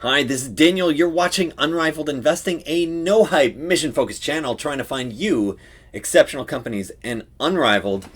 Hi, this is Daniel. You're watching Unrivaled Investing, a no-hype, mission-focused channel trying to find you exceptional companies and unrivaled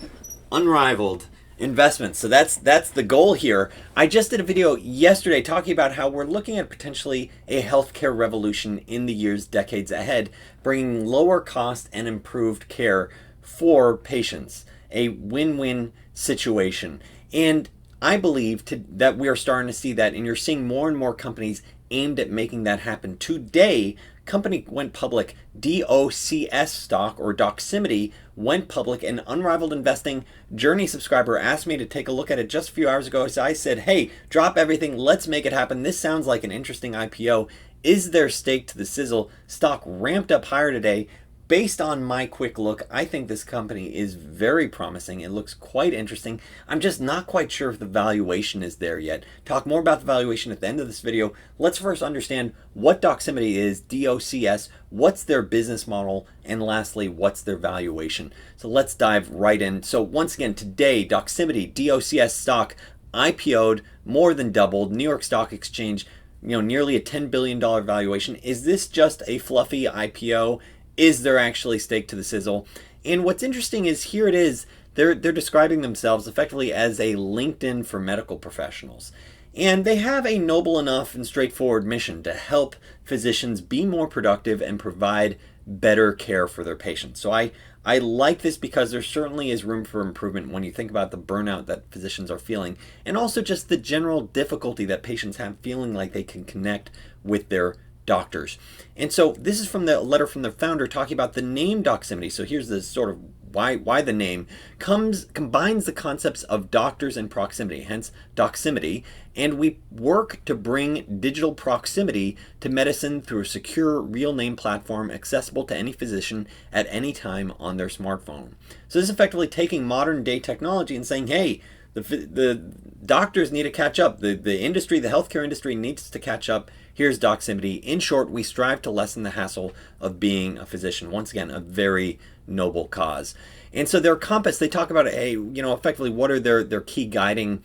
investments. So that's the goal here. I just did a video yesterday talking about how we're looking at potentially a healthcare revolution in the years, decades ahead, bringing lower cost and improved care for patients, a win-win situation. And I believe that we are starting to see that, and you're seeing more and more companies aimed at making that happen. Today, company went public, DOCS stock, or Doximity, went public. An Unrivaled Investing Journey subscriber asked me to take a look at it just a few hours ago. So I said, hey, drop everything, let's make it happen. This sounds like an interesting IPO. Is there stake to the sizzle? Stock ramped up higher today. Based on my quick look, I think this company is very promising. It looks quite interesting. I'm just not quite sure if the valuation is there yet. Talk more about the valuation at the end of this video. Let's first understand what Doximity is, DOCS, what's their business model, and lastly, what's their valuation. So let's dive right in. So once again, today, Doximity, DOCS stock IPO'd, more than doubled, New York Stock Exchange, nearly a $10 billion valuation. Is this just a fluffy IPO? Is there actually stake to the sizzle? And what's interesting is here it is, they're describing themselves effectively as a LinkedIn for medical professionals. And they have a noble enough and straightforward mission to help physicians be more productive and provide better care for their patients. So I like this because there certainly is room for improvement when you think about the burnout that physicians are feeling, and also just the general difficulty that patients have feeling like they can connect with their doctors. And so this is from the letter from the founder talking about the name Doximity. So here's the sort of why the name combines the concepts of doctors and proximity, hence Doximity, and we work to bring digital proximity to medicine through a secure real name platform accessible to any physician at any time on their smartphone. So this is effectively taking modern day technology and saying, hey, the doctors need to catch up. The industry, the healthcare industry needs to catch up. Here's Doximity. In short, we strive to lessen the hassle of being a physician. Once again, a very noble cause. And so their compass, they talk about, hey, effectively what are their key guiding,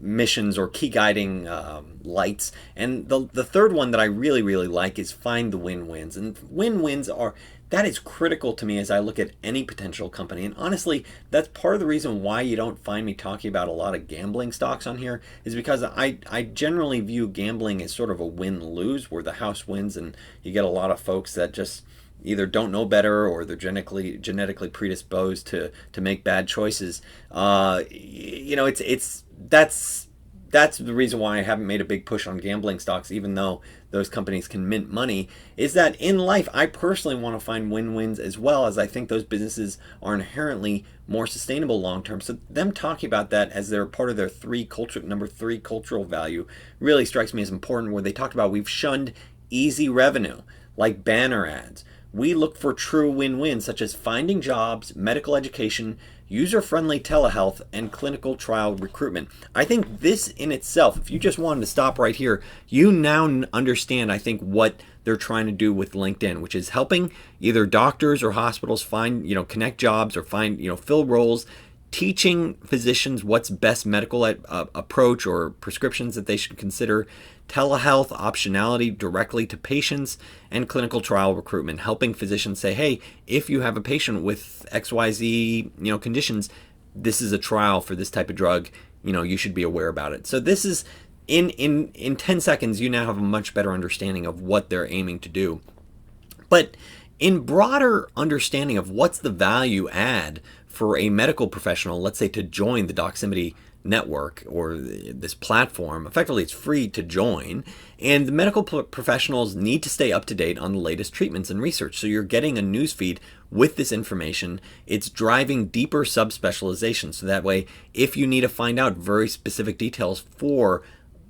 missions or key guiding lights. And the third one that I really, really like is find the win-wins. And win-wins that is critical to me as I look at any potential company. And honestly, that's part of the reason why you don't find me talking about a lot of gambling stocks on here, is because I generally view gambling as sort of a win-lose, where the house wins and you get a lot of folks that just either don't know better or they're genetically predisposed to make bad choices. That's the reason why I haven't made a big push on gambling stocks, even though those companies can mint money, is that in life, I personally want to find win-wins as well, as I think those businesses are inherently more sustainable long-term. So them talking about that as they're part of their number three cultural value really strikes me as important, where they talked about we've shunned easy revenue like banner ads. We look for true win-wins, such as finding jobs, medical education, user-friendly telehealth, and clinical trial recruitment. I think this in itself, if you just wanted to stop right here, you now understand, I think, what they're trying to do with LinkedIn, which is helping either doctors or hospitals find, connect jobs or find, fill roles, teaching physicians what's best medical approach or prescriptions that they should consider, telehealth optionality directly to patients, and clinical trial recruitment, helping physicians say, hey, if you have a patient with XYZ, conditions, this is a trial for this type of drug, you should be aware about it. So this is, in 10 seconds, you now have a much better understanding of what they're aiming to do. But in broader understanding of what's the value add for a medical professional, let's say to join the Doximity network or this platform, effectively it's free to join, and the medical professionals need to stay up to date on the latest treatments and research. So you're getting a news feed with this information. It's driving deeper subspecialization, so that way if you need to find out very specific details for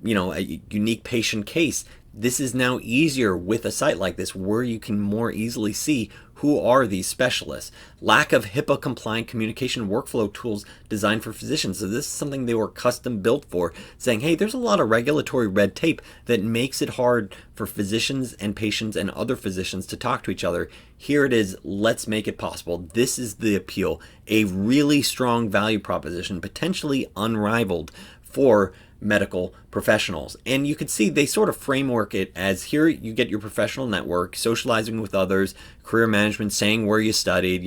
a unique patient case, this is now easier with a site like this, where you can more easily see who are these specialists. Lack of HIPAA compliant communication workflow tools designed for physicians. So this is something they were custom built for, saying, hey, there's a lot of regulatory red tape that makes it hard for physicians and patients and other physicians to talk to each other. Here it is, let's make it possible. This is the appeal, a really strong value proposition, potentially unrivaled for medical professionals. And you can see they sort of framework it as here you get your professional network, socializing with others, career management, saying where you studied,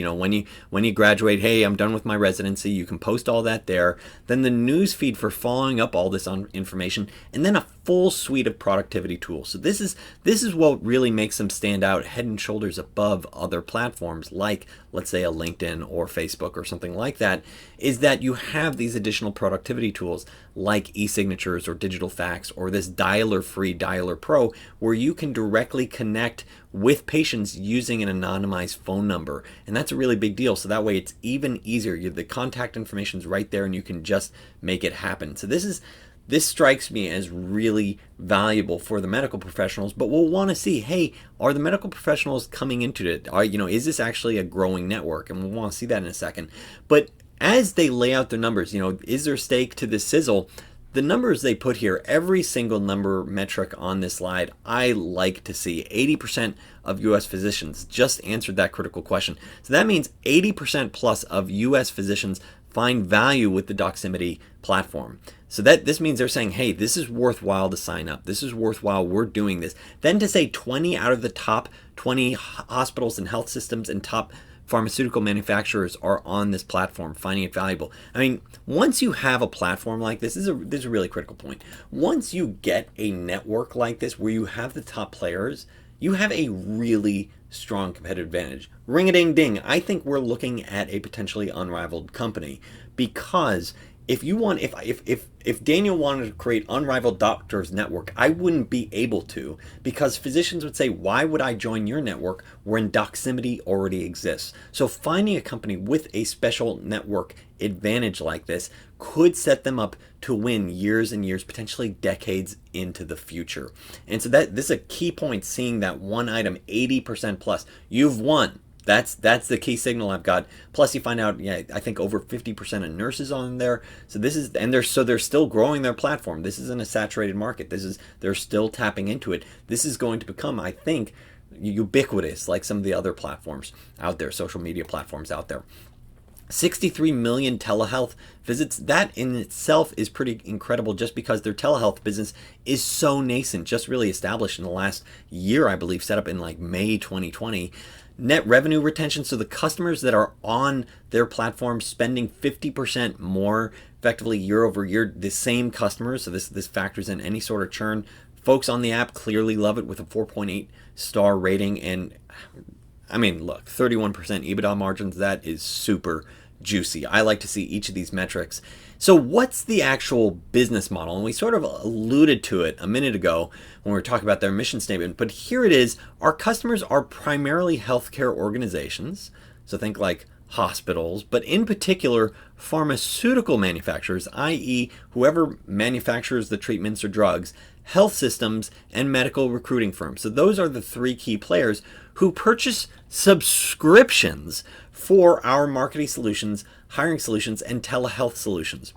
when you graduate, hey, I'm done with my residency, you can post all that there. Then the news feed for following up all this information, and then a full suite of productivity tools. So this is what really makes them stand out head and shoulders above other platforms like, let's say, a LinkedIn or Facebook or something like that, is that you have these additional productivity tools like e-signatures or digital fax or this dialer-free Dialer Pro, where you can directly connect with patients using an anonymized phone number. And that's a really big deal. So that way it's even easier. The contact information is right there and you can just make it happen. So this strikes me as really valuable for the medical professionals, but we'll want to see, hey, are the medical professionals coming into it? Is this actually a growing network? And we'll want to see that in a second. But as they lay out their numbers, is there stake to this sizzle? The numbers they put here, every single number metric on this slide, I like to see. 80% of U.S. physicians just answered that critical question. So that means 80% plus of U.S. physicians find value with the Doximity platform. So this means they're saying, hey, this is worthwhile to sign up. This is worthwhile. We're doing this. Then to say 20 out of the top 20 hospitals and health systems and top pharmaceutical manufacturers are on this platform, finding it valuable. I mean, once you have a platform like this is a really critical point. Once you get a network like this where you have the top players, you have a really strong competitive advantage. Ring-a-ding-ding. I think we're looking at a potentially unrivaled company, because if Daniel wanted to create unrivaled doctors network, I wouldn't be able to, because physicians would say, why would I join your network when Doximity already exists? So finding a company with a special network advantage like this could set them up to win years and years, potentially decades into the future. And so this is a key point, seeing that one item, 80% plus, you've won. That's the key signal I've got. Plus, you find out, I think over 50% of nurses on there. So they're still growing their platform. This isn't a saturated market. They're still tapping into it. This is going to become, I think, ubiquitous, like some of the other platforms out there, social media platforms out there. 63 million telehealth visits. That in itself is pretty incredible, just because their telehealth business is so nascent, just really established in the last year, I believe, set up in like May 2020. Net revenue retention, so the customers that are on their platform spending 50% more effectively year over year, the same customers, so this factors in any sort of churn. Folks on the app clearly love it with a 4.8 star rating, and I mean, look, 31% EBITDA margins, that is super juicy. I like to see each of these metrics. So what's the actual business model? And we sort of alluded to it a minute ago when we were talking about their mission statement, but here it is. Our customers are primarily healthcare organizations, so think like hospitals, but in particular pharmaceutical manufacturers, i.e. whoever manufactures the treatments or drugs, health systems, and medical recruiting firms. So those are the three key players who purchase subscriptions for our marketing solutions, hiring solutions, and telehealth solutions.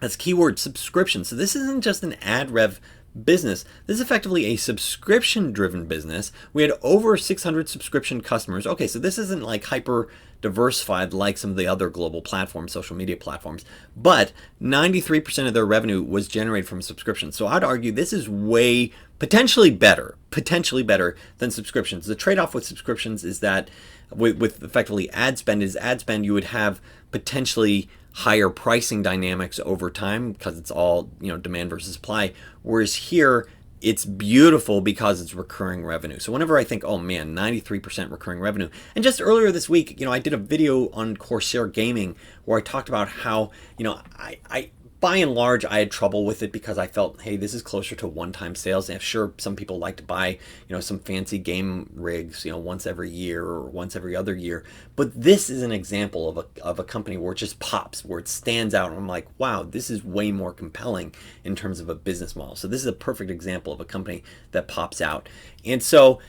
That's keyword subscription. So this isn't just an ad rev business. This is effectively a subscription-driven business. We had over 600 subscription customers. Okay, so this isn't like hyper diversified like some of the other global platforms, social media platforms, but 93% of their revenue was generated from subscriptions. So I'd argue this is way potentially better than subscriptions. The trade-off with subscriptions is that with effectively ad spend you would have potentially higher pricing dynamics over time because it's all demand versus supply, whereas here it's beautiful because it's recurring revenue. So whenever I think, oh man, 93% recurring revenue, and just earlier this week, I did a video on Corsair Gaming where I talked about how I by and large, I had trouble with it because I felt, hey, this is closer to one-time sales. And sure, some people like to buy, some fancy game rigs, once every year or once every other year. But this is an example of a company where it just pops, where it stands out. And I'm like, wow, this is way more compelling in terms of a business model. So this is a perfect example of a company that pops out. And so,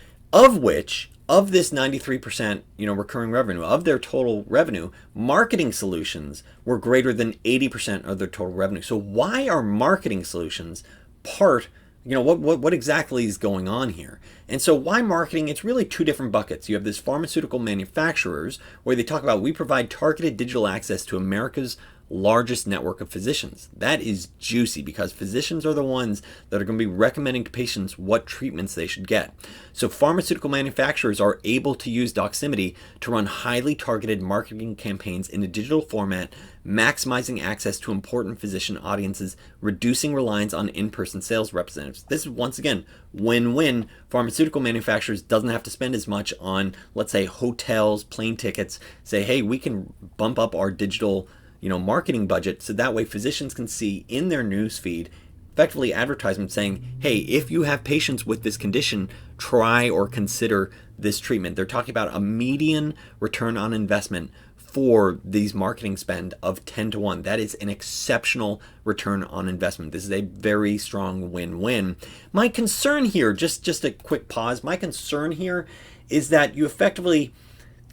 of this 93%, recurring revenue, of their total revenue, marketing solutions were greater than 80% of their total revenue. So why are marketing solutions part, what exactly is going on here? And so why marketing? It's really two different buckets. You have this pharmaceutical manufacturers where they talk about, we provide targeted digital access to America's largest network of physicians. That is juicy because physicians are the ones that are going to be recommending to patients what treatments they should get. So pharmaceutical manufacturers are able to use Doximity to run highly targeted marketing campaigns in a digital format, maximizing access to important physician audiences, reducing reliance on in-person sales representatives. This is, once again, win-win. Pharmaceutical manufacturers doesn't have to spend as much on, let's say, hotels, plane tickets. Say, hey, we can bump up our digital, marketing budget, so that way physicians can see in their news feed effectively advertisement saying, hey, if you have patients with this condition, try or consider this treatment. They're talking about a median return on investment for these marketing spend of 10 to 1. That is an exceptional return on investment. This is a very strong win-win. My concern here, just a quick pause, my concern here is that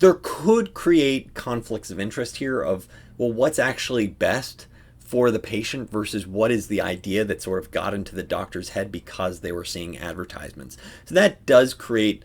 there could create conflicts of interest here of, well, what's actually best for the patient versus what is the idea that sort of got into the doctor's head because they were seeing advertisements. So that does create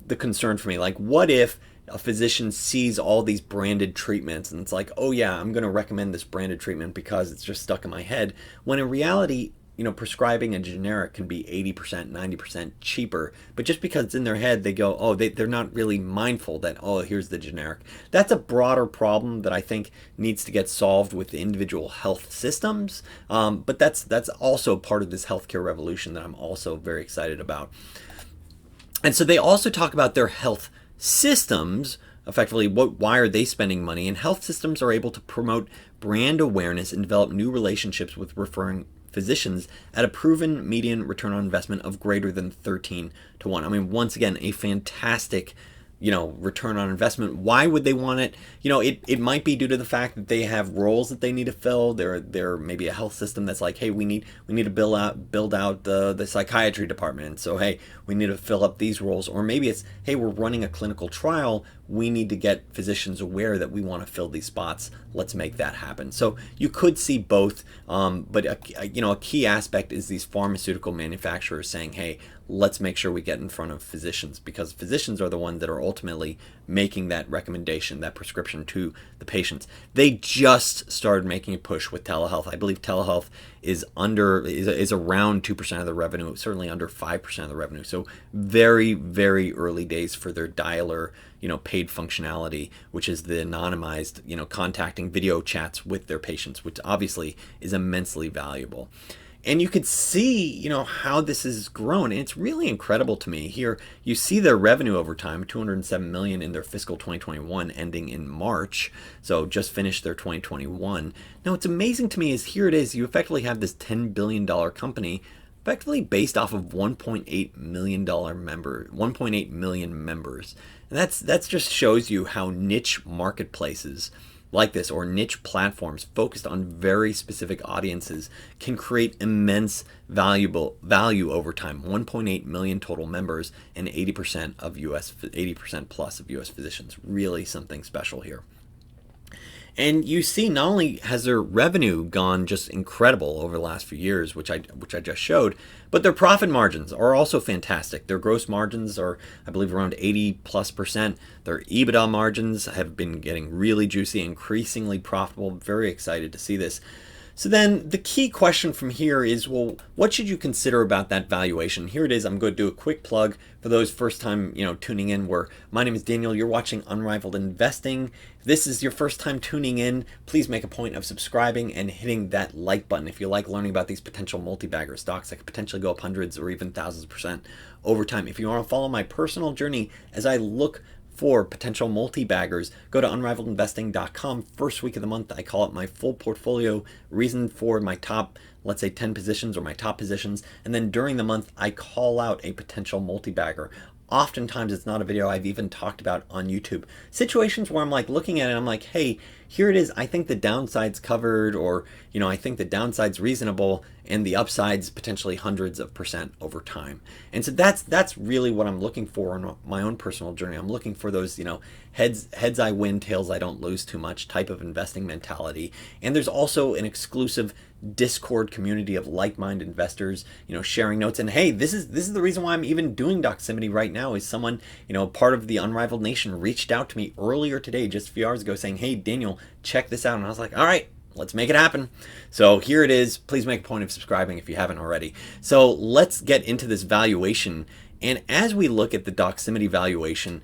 the concern for me. Like, what if a physician sees all these branded treatments and it's like, oh yeah, I'm going to recommend this branded treatment because it's just stuck in my head, when in reality, prescribing a generic can be 80%, 90% cheaper, but just because it's in their head, they go, oh, they're not really mindful that, oh, here's the generic. That's a broader problem that I think needs to get solved with the individual health systems, but that's also part of this healthcare revolution that I'm also very excited about. And so they also talk about their health systems, effectively, why are they spending money? And health systems are able to promote brand awareness and develop new relationships with referring physicians at a proven median return on investment of greater than 13 to 1. I mean, once again, a fantastic return on investment. Why would they want it? It might be due to the fact that they have roles that they need to fill. They're maybe a health system that's like, hey, we need to build out the psychiatry department. So hey, we need to fill up these roles. Or maybe it's, hey, we're running a clinical trial. We need to get physicians aware that we want to fill these spots. Let's make that happen. So you could see both, but a key aspect is these pharmaceutical manufacturers saying, hey, let's make sure we get in front of physicians, because physicians are the ones that are ultimately making that recommendation, that prescription to the patients. They just started making a push with telehealth. I believe telehealth is around 2% of the revenue, certainly under 5% of the revenue. So very, very early days for their dialer, paid functionality, which is the anonymized, contacting video chats with their patients, which obviously is immensely valuable. And you could see, how this has grown. And it's really incredible to me. Here, you see their revenue over time, $207 million in their fiscal 2021, ending in March. So just finished their 2021. Now, what's amazing to me is here it is. You effectively have this $10 billion company, effectively based off of 1.8 million members. And that's just shows you how niche marketplaces like this, or niche platforms focused on very specific audiences, can create immense value over time. 1.8 million total members and 80% plus of US physicians. Really something special here. And you see, not only has their revenue gone just incredible over the last few years, which I just showed, but their profit margins are also fantastic. Their gross margins are, I believe, around 80+%. Their EBITDA margins have been getting really juicy, increasingly profitable. Very excited to see this. So then the key question from here is, well, what should you consider about that valuation? Here it is. I'm going to do a quick plug for those first time, tuning in, where my name is Daniel. You're watching Unrivaled Investing. If this is your first time tuning in, please make a point of subscribing and hitting that like button if you like learning about these potential multi-bagger stocks that could potentially go up hundreds or even thousands of percent over time. If you want to follow my personal journey as I look for potential multi-baggers, go to unrivaledinvesting.com. First week of the month, I call it my full portfolio, reason for my top, let's say 10 positions or my top positions. And then during the month, I call out a potential multi-bagger. Oftentimes it's not a video I've even talked about on YouTube. Situations where I'm like looking at it, I'm like, hey, here it is. I think the downside's covered, or, I think the downside's reasonable and the upside's potentially hundreds of percent over time. And so that's really what I'm looking for in my own personal journey. I'm looking for those, heads I win, tails I don't lose too much type of investing mentality. And there's also an exclusive Discord community of like-minded investors, sharing notes. And hey, this is the reason why I'm even doing Doximity right now, is someone, part of the Unrivaled Nation reached out to me earlier today, just a few hours ago, saying, hey, Daniel, check this out. And I was like, all right, Let's make it happen. So here it is. Please make a point of subscribing if you haven't already. So let's get into this valuation. And as we look at the Doximity valuation,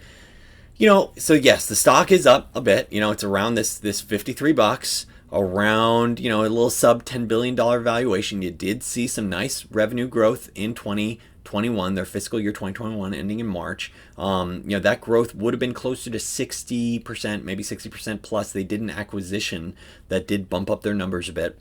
so yes, the stock is up a bit. It's around this 53 bucks, around, a little sub $10 billion valuation. You did see some nice revenue growth in 2021, their fiscal year 2021 ending in March. That growth would have been closer to 60%, maybe 60% plus. They did an acquisition that did bump up their numbers a bit.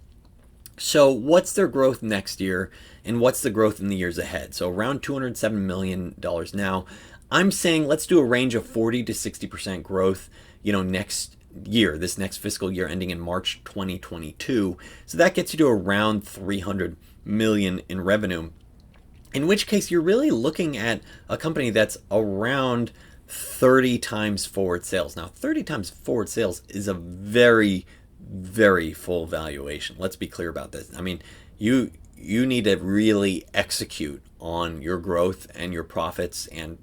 So what's their growth next year, and what's the growth in the years ahead? So around $207 million now. I'm saying let's do a range of 40 to 60% growth, next year, this next fiscal year ending in March 2022. So that gets you to around 300 million in revenue. In which case you're really looking at a company that's around 30 times forward sales. Now, 30 times forward sales is a very, very full valuation. Let's be clear about this. I mean, you need to really execute on your growth and your profits and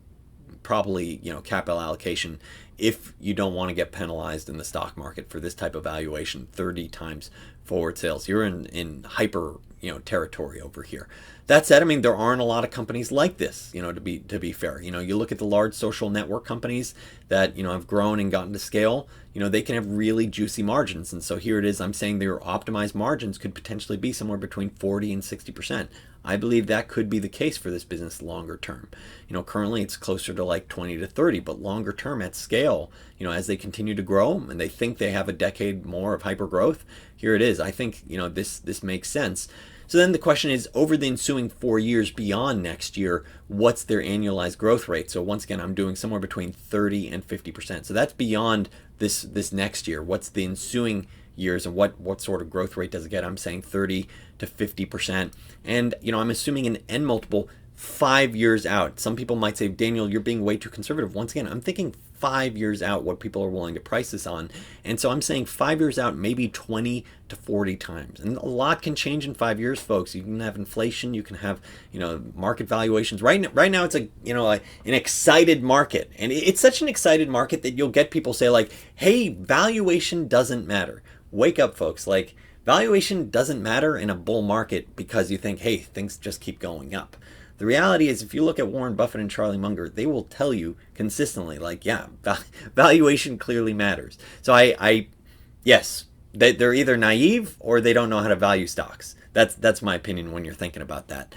probably, capital allocation if you don't want to get penalized in the stock market for this type of valuation. 30 times forward sales. You're in hyper, territory over here. That said, I mean, there aren't a lot of companies like this, to be fair. You look at the large social network companies that, have grown and gotten to scale, they can have really juicy margins. And so here it is. I'm saying their optimized margins could potentially be somewhere between 40 and 60%. I believe that could be the case for this business longer term. Currently it's closer to like 20 to 30, but longer term at scale, as they continue to grow and they think they have a decade more of hyper growth, here it is. I think, this makes sense. So then the question is, over the ensuing 4 years beyond next year, what's their annualized growth rate? So once again, I'm doing somewhere between 30 and 50%. So that's beyond this next year. What's the ensuing years and what sort of growth rate does it get? I'm saying 30 to 50%. And, I'm assuming an N multiple 5 years out. Some people might say, Daniel, you're being way too conservative. Once again, I'm thinking 5 years out what people are willing to price this on. And so I'm saying 5 years out, maybe 20 to 40 times. And a lot can change in 5 years, folks. You can have inflation, you can have, market valuations. Right now it's an excited market. And it's such an excited market that you'll get people say like, hey, valuation doesn't matter. Wake up, folks. Like, valuation doesn't matter in a bull market because you think, hey, things just keep going up. The reality is, if you look at Warren Buffett and Charlie Munger, they will tell you consistently, like, yeah, valuation clearly matters. So yes, they're either naive or they don't know how to value stocks. That's my opinion when you're thinking about that.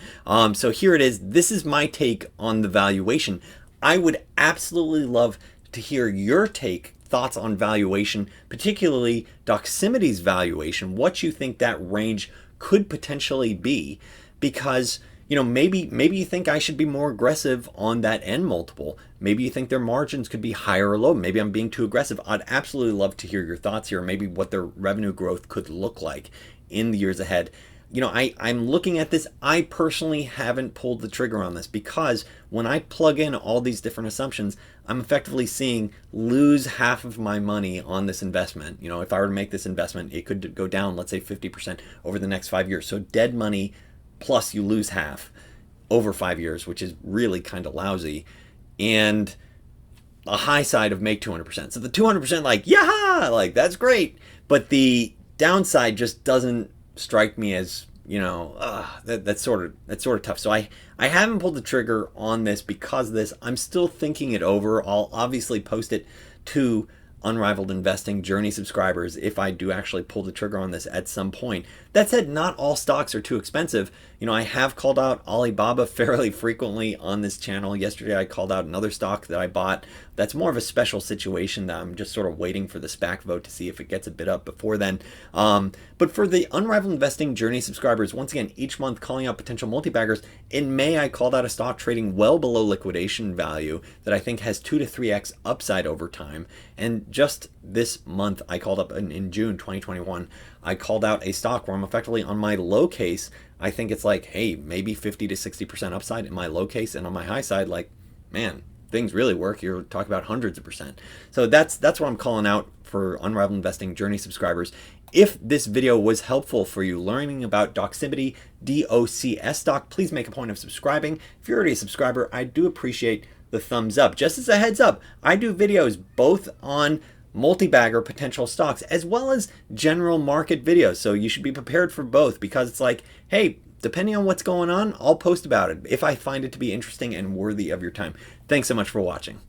So here it is. This is my take on the valuation. I would absolutely love to hear your thoughts on valuation, particularly Doximity's valuation, what you think that range could potentially be, because maybe you think I should be more aggressive on that N multiple. Maybe you think their margins could be higher or low. Maybe I'm being too aggressive. I'd absolutely love to hear your thoughts here, maybe what their revenue growth could look like in the years ahead. I'm looking at this. I personally haven't pulled the trigger on this because when I plug in all these different assumptions, I'm effectively seeing lose half of my money on this investment. If I were to make this investment, it could go down, let's say 50% over the next 5 years. So dead money plus you lose half over 5 years, which is really kind of lousy. And a high side of make 200%. So the 200%, like, yeah, like that's great. But the downside just doesn't strike me as, that's sort of tough. So I haven't pulled the trigger on this because of this. I'm still thinking it over. I'll obviously post it to Unrivaled Investing Journey subscribers if I do actually pull the trigger on this at some point. That said, not all stocks are too expensive. I have called out Alibaba fairly frequently on this channel. Yesterday I called out another stock that I bought. That's more of a special situation that I'm just sort of waiting for the SPAC vote to see if it gets a bid up before then. But for the Unrivaled Investing Journey subscribers, once again, each month calling out potential multi-baggers. In May, I called out a stock trading well below liquidation value that I think has 2 to 3x upside over time. And just this month, I called up in June 2021, I called out a stock where I'm effectively on my low case. I think it's like, hey, maybe 50 to 60% upside in my low case, and on my high side, like, man, things really work. You're talking about hundreds of percent. So that's what I'm calling out for Unrivaled Investing Journey subscribers. If this video was helpful for you learning about Doximity, DOCS stock, please make a point of subscribing. If you're already a subscriber, I do appreciate the thumbs up. Just as a heads up, I do videos both on multi-bagger potential stocks, as well as general market videos. So you should be prepared for both, because it's like, hey, depending on what's going on, I'll post about it if I find it to be interesting and worthy of your time. Thanks so much for watching.